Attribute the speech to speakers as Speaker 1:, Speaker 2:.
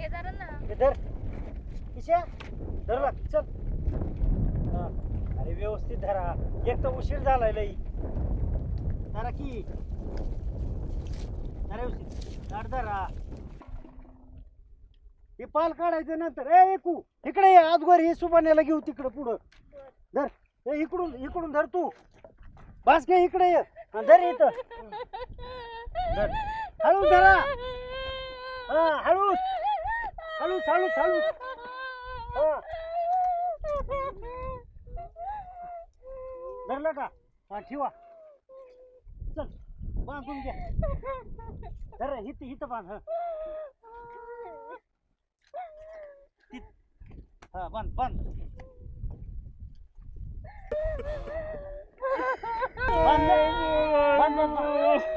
Speaker 1: हे धरा ना.
Speaker 2: हे धर किशा धर बघ चल हा. अरे व्यवस्थित धरा एक तर उशीर झालाय लई धरा की धरा व्यवस्थित धर धरा हे पाल काढायचं नंतर ए एकू इकडे ये आजवर हे सुबाण्याला घेऊ तिकडं पुढं धर ए इकडून इकडून धर तू बास घे इकडे ये हा, धर इथं धर हळू धरा हा हळूच हळूच हळूच हळूच हा धरलं का हा ठेवा चल बांधून घ्या धर इथं इथं बांध हा बांध बांध बांध बांध